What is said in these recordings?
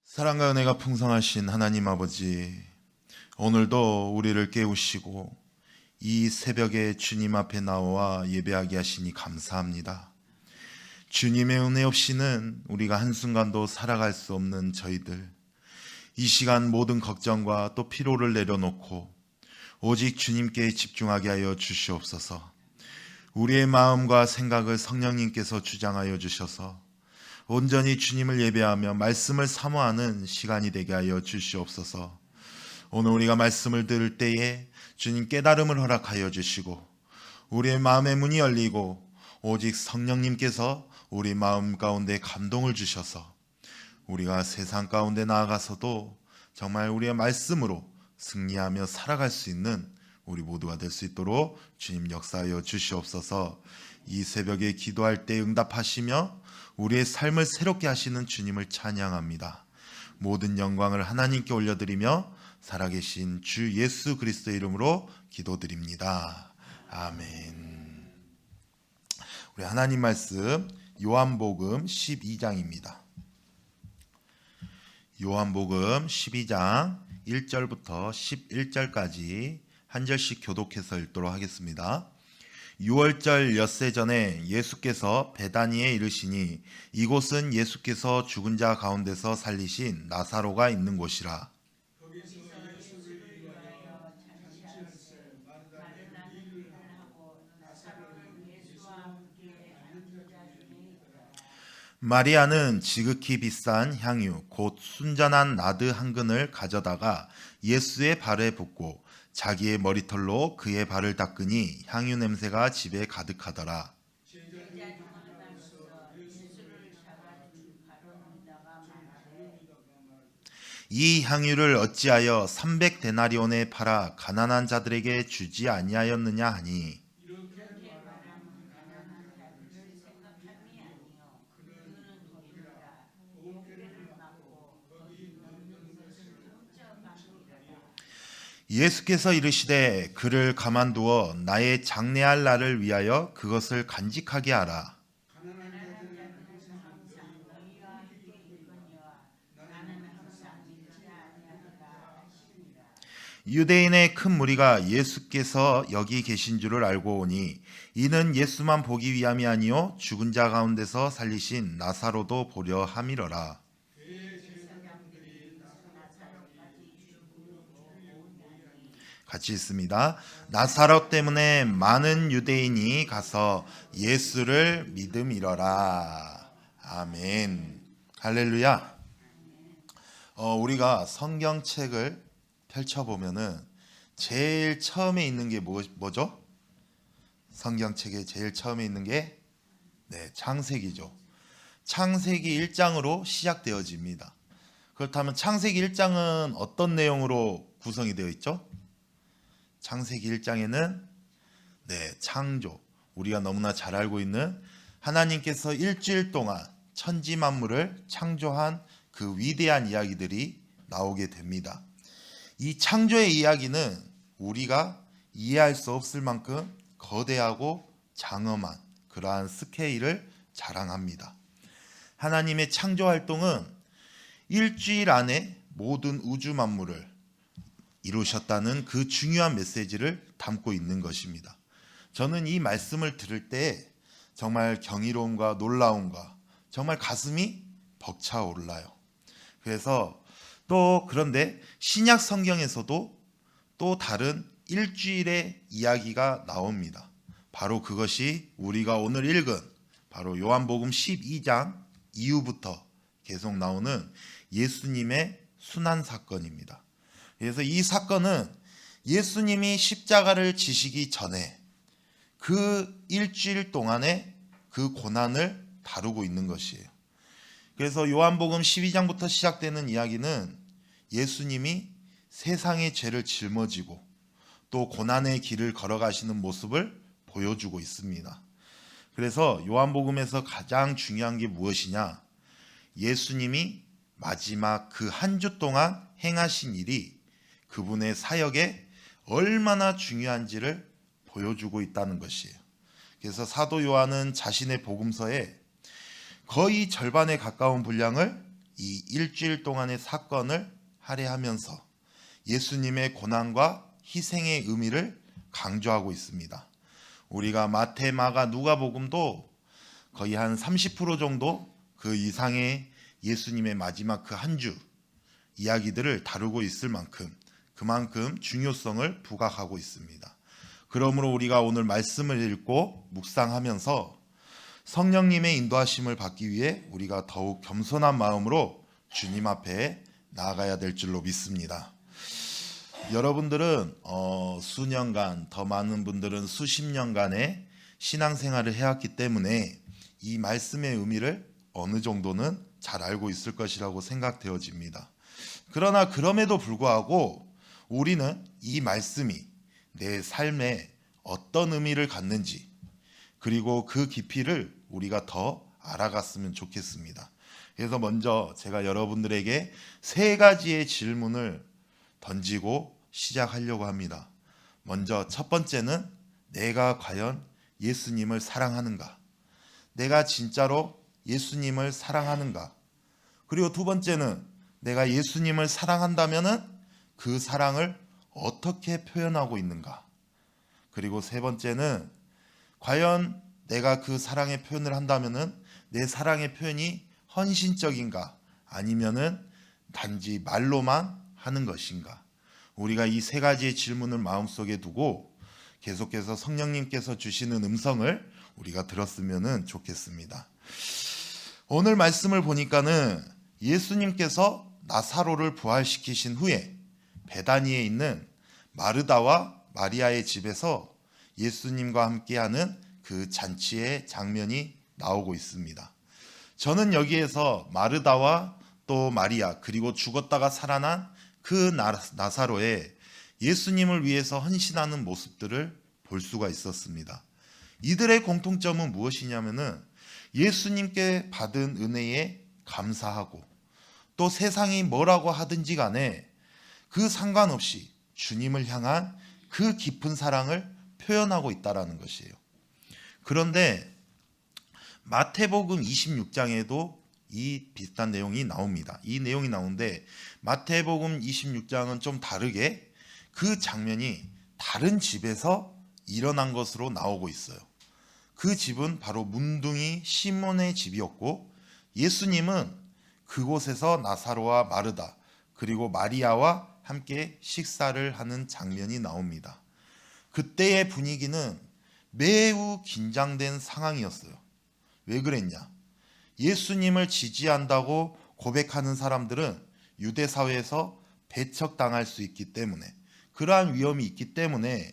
사랑과 은혜가 풍성하신 하나님 아버지, 오늘도 우리를 깨우시고 이 새벽에 주님 앞에 나와 예배하게 하시니 감사합니다. 주님의 은혜 없이는 우리가 한순간도 살아갈 수 없는 저희들, 이 시간 모든 걱정과 또 피로를 내려놓고 오직 주님께 집중하게 하여 주시옵소서. 우리의 마음과 생각을 성령님께서 주장하여 주셔서 온전히 주님을 예배하며 말씀을 사모하는 시간이 되게 하여 주시옵소서. 오늘 우리가 말씀을 들을 때에 주님 깨달음을 허락하여 주시고 우리의 마음의 문이 열리고 오직 성령님께서 우리 마음 가운데 감동을 주셔서 우리가 세상 가운데 나아가서도 정말 우리의 말씀으로 승리하며 살아갈 수 있는 우리 모두가 될 수 있도록 주님 역사하여 주시옵소서. 이 새벽에 기도할 때 응답하시며 우리의 삶을 새롭게 하시는 주님을 찬양합니다. 모든 영광을 하나님께 올려드리며 살아계신 주 예수 그리스도의 이름으로 기도드립니다. 아멘. 우리 하나님 말씀 요한복음 12장입니다. 요한복음 12장 1절부터 11절까지 한 절씩 교독해서 읽도록 하겠습니다. 6월절 엿새 전에 예수께서 베다니에 이르시니 이곳은 예수께서 죽은 자 가운데서 살리신 나사로가 있는 곳이라. 마리아는 지극히 비싼 향유 곧 순전한 나드 한 근을 가져다가 예수의 발에 붓고 자기의 머리털로 그의 발을 닦으니 향유 냄새가 집에 가득하더라. 이 향유를 어찌하여 300데나리온에 팔아 가난한 자들에게 주지 아니하였느냐 하니 예수께서 이르시되 그를 가만두어 나의 장례할 날을 위하여 그것을 간직하게 하라. 유대인의 큰 무리가 예수께서 여기 계신 줄을 알고 오니 이는 예수만 보기 위함이 아니요 죽은 자 가운데서 살리신 나사로도 보려 함이러라. 같이 있습니다. 나사로 때문에 많은 유대인이 가서 예수를 믿음이러라. 아멘. 할렐루야. 우리가 성경책을 펼쳐보면은 제일 처음에 있는 게 뭐죠? 성경책에 제일 처음에 있는 게 창세기죠. 창세기 1장으로 시작되어집니다. 그렇다면 창세기 1장은 어떤 내용으로 구성이 되어 있죠? 창세기 1장에는 창조, 우리가 너무나 잘 알고 있는 하나님께서 일주일 동안 천지 만물을 창조한 그 위대한 이야기들이 나오게 됩니다. 이 창조의 이야기는 우리가 이해할 수 없을 만큼 거대하고 장엄한 그러한 스케일을 자랑합니다. 하나님의 창조 활동은 일주일 안에 모든 우주 만물을 이루셨다는 그 중요한 메시지를 담고 있는 것입니다. 저는 이 말씀을 들을 때 정말 경이로움과 놀라움과 정말 가슴이 벅차올라요. 그래서 그런데 신약 성경에서도 또 다른 일주일의 이야기가 나옵니다. 바로 그것이 우리가 오늘 읽은 바로 요한복음 12장 이후부터 계속 나오는 예수님의 순환 사건입니다. 그래서 이 사건은 예수님이 십자가를 지시기 전에 그 일주일 동안의 그 고난을 다루고 있는 것이에요. 그래서 요한복음 12장부터 시작되는 이야기는 예수님이 세상의 죄를 짊어지고 또 고난의 길을 걸어가시는 모습을 보여주고 있습니다. 그래서 요한복음에서 가장 중요한 게 무엇이냐? 예수님이 마지막 그 한 주 동안 행하신 일이 그분의 사역에 얼마나 중요한지를 보여주고 있다는 것이에요. 그래서 사도 요한은 자신의 복음서에 거의 절반에 가까운 분량을 이 일주일 동안의 사건을 할애하면서 예수님의 고난과 희생의 의미를 강조하고 있습니다. 우리가 마태, 마가, 누가복음도 거의 한 30% 정도 그 이상의 예수님의 마지막 그 한 주 이야기들을 다루고 있을 만큼 그만큼 중요성을 부각하고 있습니다. 그러므로 우리가 오늘 말씀을 읽고 묵상하면서 성령님의 인도하심을 받기 위해 우리가 더욱 겸손한 마음으로 주님 앞에 나아가야 될 줄로 믿습니다. 여러분들은 수년간, 더 많은 분들은 수십 년간의 신앙생활을 해왔기 때문에 이 말씀의 의미를 어느 정도는 잘 알고 있을 것이라고 생각되어집니다. 그러나 그럼에도 불구하고 우리는 이 말씀이 내 삶에 어떤 의미를 갖는지, 그리고 그 깊이를 우리가 더 알아갔으면 좋겠습니다. 그래서 먼저 제가 여러분들에게 세 가지의 질문을 던지고 시작하려고 합니다. 먼저 첫 번째는 내가 과연 예수님을 사랑하는가? 내가 진짜로 예수님을 사랑하는가? 그리고 두 번째는 내가 예수님을 사랑한다면은 그 사랑을 어떻게 표현하고 있는가? 그리고 세 번째는 과연 내가 그 사랑의 표현을 한다면은 내 사랑의 표현이 헌신적인가? 아니면은 단지 말로만 하는 것인가? 우리가 이 세 가지의 질문을 마음속에 두고 계속해서 성령님께서 주시는 음성을 우리가 들었으면 좋겠습니다. 오늘 말씀을 보니까는 예수님께서 나사로를 부활시키신 후에 베다니에 있는 마르다와 마리아의 집에서 예수님과 함께하는 그 잔치의 장면이 나오고 있습니다. 저는 여기에서 마르다와 또 마리아, 그리고 죽었다가 살아난 그 나사로의 예수님을 위해서 헌신하는 모습들을 볼 수가 있었습니다. 이들의 공통점은 무엇이냐면은 예수님께 받은 은혜에 감사하고 또 세상이 뭐라고 하든지 간에 그 상관없이 주님을 향한 그 깊은 사랑을 표현하고 있다라는 것이에요. 그런데 마태복음 26장에도 이 비슷한 내용이 나옵니다. 이 내용이 나오는데 마태복음 26장은 좀 다르게 그 장면이 다른 집에서 일어난 것으로 나오고 있어요. 그 집은 바로 문둥이 시몬의 집이었고 예수님은 그곳에서 나사로와 마르다 그리고 마리아와 함께 식사를 하는 장면이 나옵니다. 그때의 분위기는 매우 긴장된 상황이었어요. 왜 그랬냐? 예수님을 지지한다고 고백하는 사람들은 유대 사회에서 배척당할 수 있기 때문에, 그러한 위험이 있기 때문에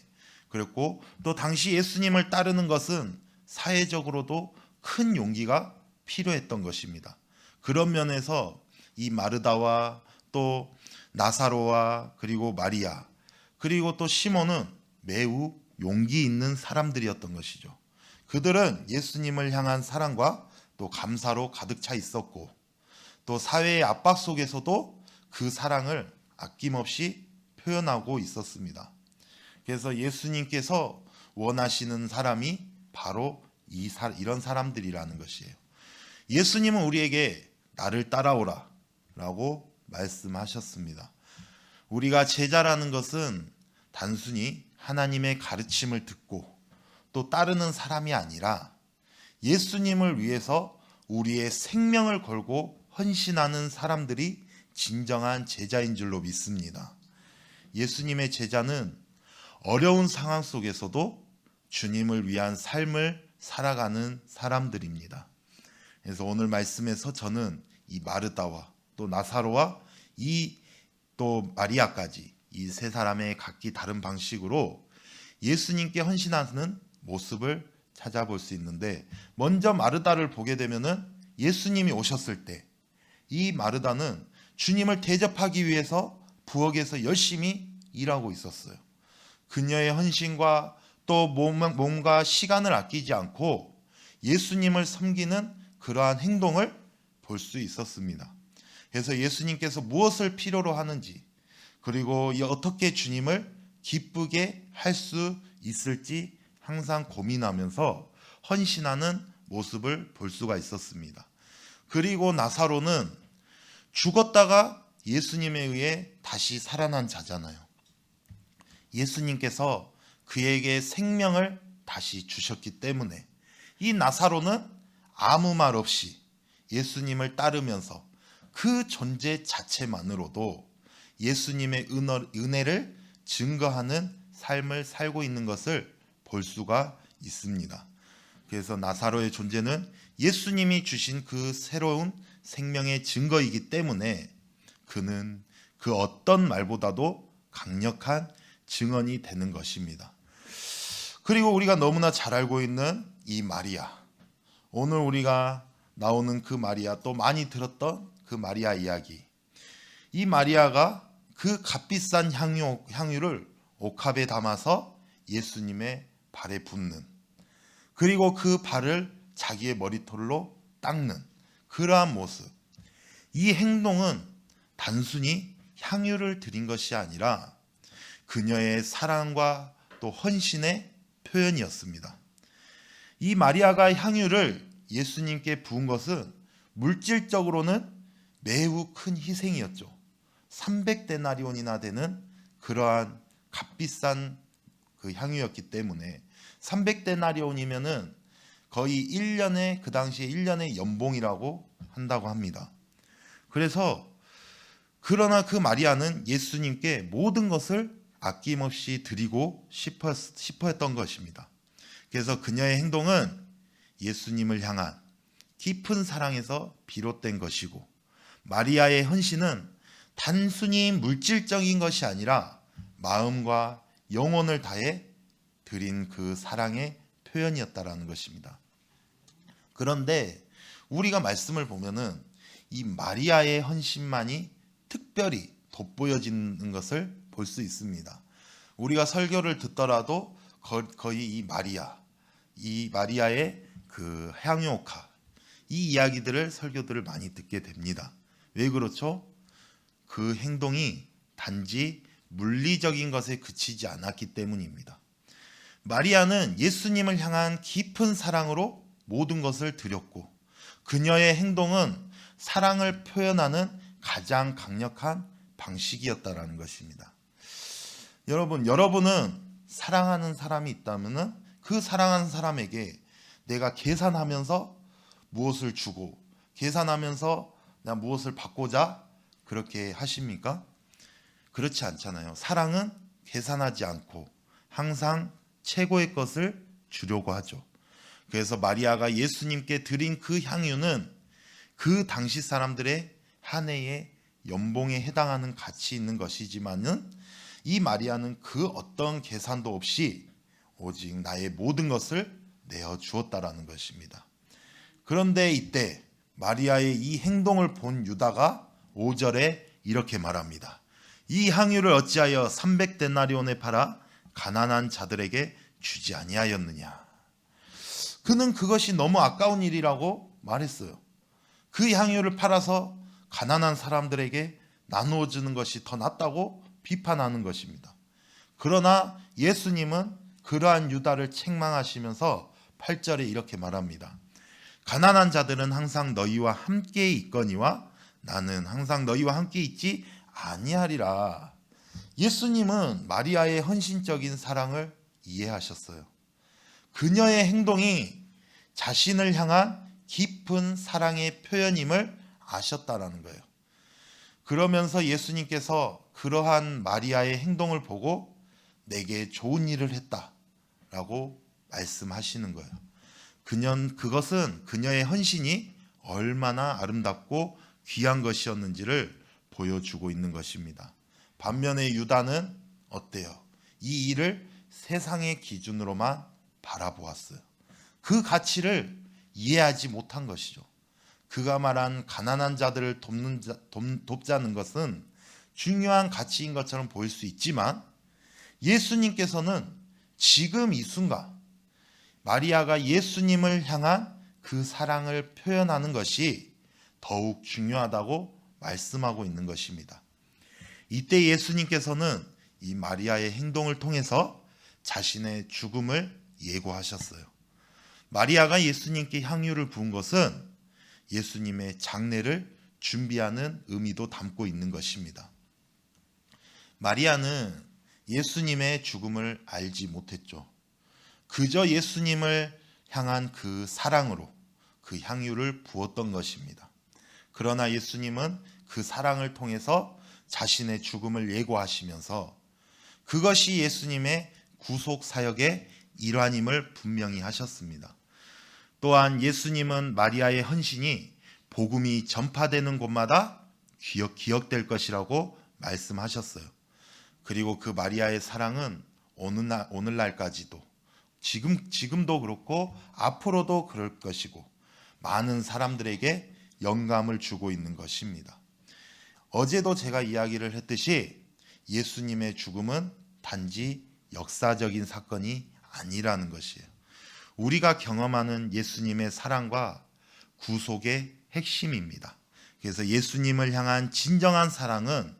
그랬고, 또 당시 예수님을 따르는 것은 사회적으로도 큰 용기가 필요했던 것입니다. 그런 면에서 이 마르다와 또 나사로와 그리고 마리아 그리고 또 시몬은 매우 용기 있는 사람들이었던 것이죠. 그들은 예수님을 향한 사랑과 또 감사로 가득 차 있었고, 또 사회의 압박 속에서도 그 사랑을 아낌없이 표현하고 있었습니다. 그래서 예수님께서 원하시는 사람이 바로 이런 사람들이라는 것이에요. 예수님은 우리에게 나를 따라오라 라고 말씀하셨습니다. 우리가 제자라는 것은 단순히 하나님의 가르침을 듣고 또 따르는 사람이 아니라 예수님을 위해서 우리의 생명을 걸고 헌신하는 사람들이 진정한 제자인 줄로 믿습니다. 예수님의 제자는 어려운 상황 속에서도 주님을 위한 삶을 살아가는 사람들입니다. 그래서 오늘 말씀에서 저는 이 마르다와 또 나사로와 이 또 마리아까지 이 세 사람의 각기 다른 방식으로 예수님께 헌신하는 모습을 찾아볼 수 있는데, 먼저 마르다를 보게 되면은 예수님이 오셨을 때 이 마르다는 주님을 대접하기 위해서 부엌에서 열심히 일하고 있었어요. 그녀의 헌신과 또 몸과 시간을 아끼지 않고 예수님을 섬기는 그러한 행동을 볼 수 있었습니다. 그래서 예수님께서 무엇을 필요로 하는지, 그리고 어떻게 주님을 기쁘게 할 수 있을지 항상 고민하면서 헌신하는 모습을 볼 수가 있었습니다. 그리고 나사로는 죽었다가 예수님에 의해 다시 살아난 자잖아요. 예수님께서 그에게 생명을 다시 주셨기 때문에 이 나사로는 아무 말 없이 예수님을 따르면서 그 존재 자체만으로도 예수님의 은혜를 증거하는 삶을 살고 있는 것을 볼 수가 있습니다. 그래서 나사로의 존재는 예수님이 주신 그 새로운 생명의 증거이기 때문에 그는 그 어떤 말보다도 강력한 증언이 되는 것입니다. 그리고 우리가 너무나 잘 알고 있는 이 마리아, 오늘 우리가 나오는 그 마리아, 또 많이 들었던 그 마리아 이야기, 이 마리아가 그 값비싼 향유를 옥합에 담아서 예수님의 발에 붓는, 그리고 그 발을 자기의 머리털로 닦는 그러한 모습, 이 행동은 단순히 향유를 드린 것이 아니라 그녀의 사랑과 또 헌신의 표현이었습니다. 이 마리아가 향유를 예수님께 부은 것은 물질적으로는 매우 큰 희생이었죠. 300데나리온이나 되는 그러한 값비싼 그 향유였기 때문에 300데나리온이면은 거의 1년에, 그 당시에 1년의 연봉이라고 한다고 합니다. 그러나 그 마리아는 예수님께 모든 것을 아낌없이 드리고 싶어 했던 것입니다. 그래서 그녀의 행동은 예수님을 향한 깊은 사랑에서 비롯된 것이고, 마리아의 헌신은 단순히 물질적인 것이 아니라 마음과 영혼을 다해 드린 그 사랑의 표현이었다라는 것입니다. 그런데 우리가 말씀을 보면은 이 마리아의 헌신만이 특별히 돋보여지는 것을 볼 수 있습니다. 우리가 설교를 듣더라도 거의 이 마리아의 그 향유옥화, 이 이야기들을, 설교들을 많이 듣게 됩니다. 왜 그렇죠? 그 행동이 단지 물리적인 것에 그치지 않았기 때문입니다. 마리아는 예수님을 향한 깊은 사랑으로 모든 것을 드렸고, 그녀의 행동은 사랑을 표현하는 가장 강력한 방식이었다라는 것입니다. 여러분은 사랑하는 사람이 있다면 그 사랑하는 사람에게 내가 계산하면서 무엇을 주고, 계산하면서 나 무엇을 받고자 그렇게 하십니까? 그렇지 않잖아요. 사랑은 계산하지 않고 항상 최고의 것을 주려고 하죠. 그래서 마리아가 예수님께 드린 그 향유는 그 당시 사람들의 한 해의 연봉에 해당하는 가치 있는 것이지만은, 이 마리아는 그 어떤 계산도 없이 오직 나의 모든 것을 내어 주었다라는 것입니다. 그런데 이때 마리아의 이 행동을 본 유다가 5절에 이렇게 말합니다. 이 향유를 어찌하여 300데나리온에 팔아 가난한 자들에게 주지 아니하였느냐. 그는 그것이 너무 아까운 일이라고 말했어요. 그 향유를 팔아서 가난한 사람들에게 나누어 주는 것이 더 낫다고 비판하는 것입니다. 그러나 예수님은 그러한 유다를 책망하시면서 8절에 이렇게 말합니다. 가난한 자들은 항상 너희와 함께 있거니와 나는 항상 너희와 함께 있지 아니하리라. 예수님은 마리아의 헌신적인 사랑을 이해하셨어요. 그녀의 행동이 자신을 향한 깊은 사랑의 표현임을 아셨다라는 거예요. 그러면서 예수님께서 그러한 마리아의 행동을 보고 내게 좋은 일을 했다라고 말씀하시는 거예요. 그것은 그녀의 헌신이 얼마나 아름답고 귀한 것이었는지를 보여주고 있는 것입니다. 반면에 유다는 어때요? 이 일을 세상의 기준으로만 바라보았어요. 그 가치를 이해하지 못한 것이죠. 그가 말한 가난한 자들을 돕자는 것은 중요한 가치인 것처럼 보일 수 있지만, 예수님께서는 지금 이 순간 마리아가 예수님을 향한 그 사랑을 표현하는 것이 더욱 중요하다고 말씀하고 있는 것입니다. 이때 예수님께서는 이 마리아의 행동을 통해서 자신의 죽음을 예고하셨어요. 마리아가 예수님께 향유를 부은 것은 예수님의 장례를 준비하는 의미도 담고 있는 것입니다. 마리아는 예수님의 죽음을 알지 못했죠. 그저 예수님을 향한 그 사랑으로 그 향유를 부었던 것입니다. 그러나 예수님은 그 사랑을 통해서 자신의 죽음을 예고하시면서 그것이 예수님의 구속 사역의 일환임을 분명히 하셨습니다. 또한 예수님은 마리아의 헌신이 복음이 전파되는 곳마다 기억될 것이라고 말씀하셨어요. 그리고 그 마리아의 사랑은 오늘날까지도 지금도 그렇고 앞으로도 그럴 것이고 많은 사람들에게 영감을 주고 있는 것입니다. 어제도 제가 이야기를 했듯이 예수님의 죽음은 단지 역사적인 사건이 아니라는 것이에요. 우리가 경험하는 예수님의 사랑과 구속의 핵심입니다. 그래서 예수님을 향한 진정한 사랑은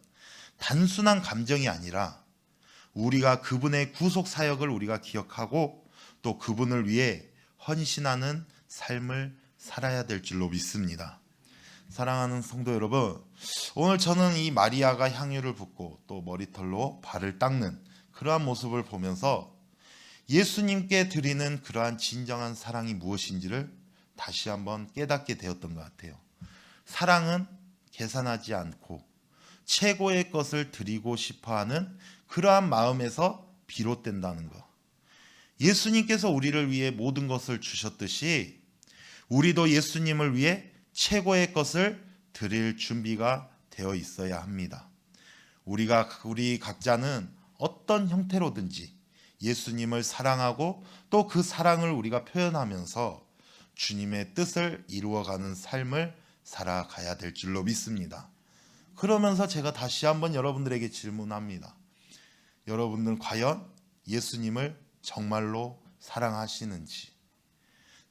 단순한 감정이 아니라 우리가 그분의 구속 사역을 우리가 기억하고 또 그분을 위해 헌신하는 삶을 살아야 될 줄로 믿습니다. 사랑하는 성도 여러분, 오늘 저는 이 마리아가 향유를 붓고 또 머리털로 발을 닦는 그러한 모습을 보면서 예수님께 드리는 그러한 진정한 사랑이 무엇인지를 다시 한번 깨닫게 되었던 것 같아요. 사랑은 계산하지 않고 최고의 것을 드리고 싶어하는 그러한 마음에서 비롯된다는 것. 예수님께서 우리를 위해 모든 것을 주셨듯이 우리도 예수님을 위해 최고의 것을 드릴 준비가 되어 있어야 합니다. 우리 각자는 어떤 형태로든지 예수님을 사랑하고 또 그 사랑을 우리가 표현하면서 주님의 뜻을 이루어가는 삶을 살아가야 될 줄로 믿습니다. 그러면서 제가 다시 한번 여러분들에게 질문합니다. 여러분들은 과연 예수님을 정말로 사랑하시는지,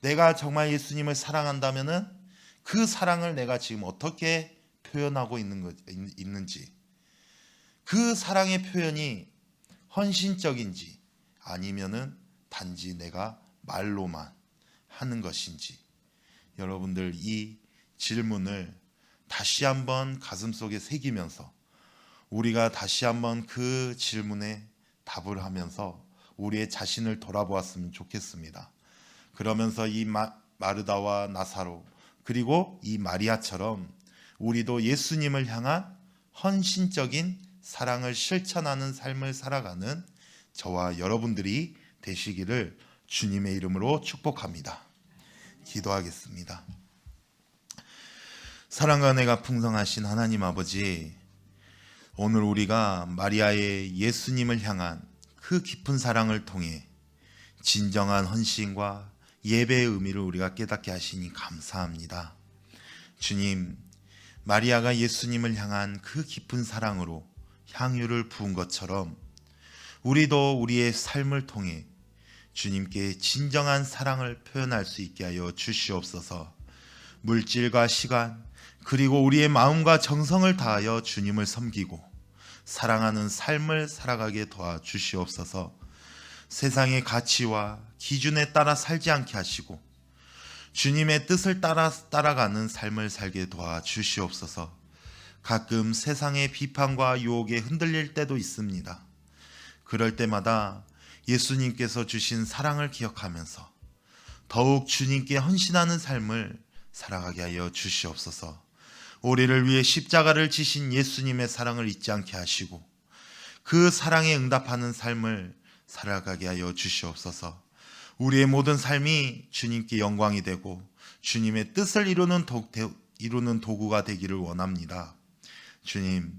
내가 정말 예수님을 사랑한다면은 그 사랑을 내가 지금 어떻게 표현하고 있는지, 그 사랑의 표현이 헌신적인지 아니면은 단지 내가 말로만 하는 것인지, 여러분들 이 질문을 다시 한번 가슴속에 새기면서 우리가 다시 한번 그 질문에 답을 하면서 우리의 자신을 돌아보았으면 좋겠습니다. 그러면서 이 마르다와 나사로 그리고 이 마리아처럼 우리도 예수님을 향한 헌신적인 사랑을 실천하는 삶을 살아가는 저와 여러분들이 되시기를 주님의 이름으로 축복합니다. 기도하겠습니다. 사랑과 은혜가 풍성하신 하나님 아버지, 오늘 우리가 마리아의 예수님을 향한 그 깊은 사랑을 통해 진정한 헌신과 예배의 의미를 우리가 깨닫게 하시니 감사합니다. 주님, 마리아가 예수님을 향한 그 깊은 사랑으로 향유를 부은 것처럼 우리도 우리의 삶을 통해 주님께 진정한 사랑을 표현할 수 있게 하여 주시옵소서. 물질과 시간 그리고 우리의 마음과 정성을 다하여 주님을 섬기고 사랑하는 삶을 살아가게 도와주시옵소서. 세상의 가치와 기준에 따라 살지 않게 하시고 주님의 뜻을 따라가는 삶을 살게 도와주시옵소서. 가끔 세상의 비판과 유혹에 흔들릴 때도 있습니다. 그럴 때마다 예수님께서 주신 사랑을 기억하면서 더욱 주님께 헌신하는 삶을 살아가게 하여 주시옵소서. 우리를 위해 십자가를 지신 예수님의 사랑을 잊지 않게 하시고 그 사랑에 응답하는 삶을 살아가게 하여 주시옵소서. 우리의 모든 삶이 주님께 영광이 되고 주님의 뜻을 이루는 도구가 되기를 원합니다. 주님,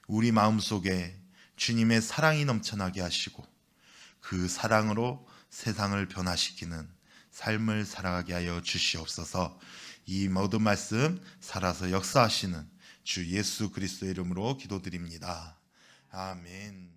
우리 마음속에 주님의 사랑이 넘쳐나게 하시고 그 사랑으로 세상을 변화시키는 삶을 살아가게 하여 주시옵소서. 이 모든 말씀 살아서 역사하시는 주 예수 그리스도의 이름으로 기도드립니다. 아멘.